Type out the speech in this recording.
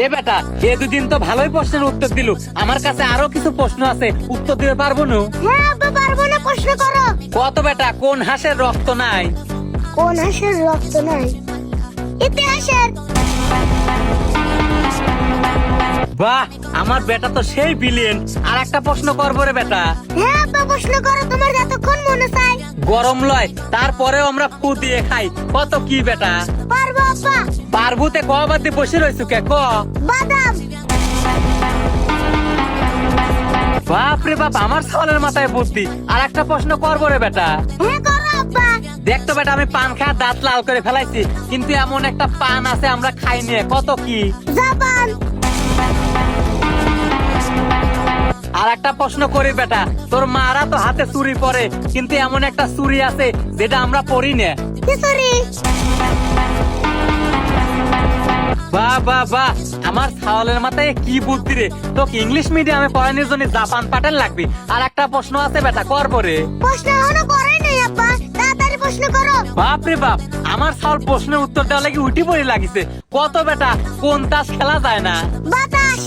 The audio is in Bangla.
এ বেটা, এ দুদিন তো ভালোই প্রশ্নের উত্তর দিল। আমার কাছে আরো কিছু প্রশ্ন আছে, উত্তর দিতে পারবো না। হ্যাঁ আব্বা পারবো না, প্রশ্ন করো। কত বেটা, কোন হাঁসের রক্ত নাই? কোন হাঁসের রক্ত নাই? ইতিহাসের। বাহ, আমার বেটা তো সেই ব্রিলিয়েন্ট। আর একটা প্রশ্ন করবো রে বেটা। হ্যাঁ আব্বা প্রশ্ন করো, তোমার যতক্ষণ মনে চায়। গরম লয়, তারপরেও আমরা ফু দিয়ে খাই, কত কি বেটা? পারবো আব্বা। পারবুতে কবার দিয়ে বসে রয়েছু কে ক? বাদাম। বাপ রে বাপ, আমার সওয়ালের মাথায় বুদ্ধি। আর একটা প্রশ্ন করবো রে বেটা। হ্যাঁ করো আব্বা। দেখতো বেটা, আমি পান খাওয়ার দাঁত লাল করে ফেলাইছি, কিন্তু এমন একটা পান আছে আমরা খাই নিয়ে, কত কি? জাপান। আর একটা প্রশ্ন করি বেটা, তোর মারা তো হাতে চুরি পরে, কিন্তু এমন একটা চুরি আছে যেটা আমরা পরি না। খিচুড়ি। বাহ বাহ বাহ, আমার ছাওয়ালের মাথায় কি বুদ্ধি রে। তোকে ইংলিশ মিডিয়ামে পড়ানোর জন্য জাপান পাঠান লাগবে। আর একটা প্রশ্ন আছে বেটা, করবো রে। প্রশ্ন এখনো করাই নাই আব্বা, তাড়াতাড়ি প্রশ্ন করো। বাপ রে বাপ, আমার ছাওয়াল প্রশ্নের উত্তর দেওয়া লাগি উঠি পড়ে লাগিছে। কত বেটা, কোন তাস খেলা যায় না? বাতাস।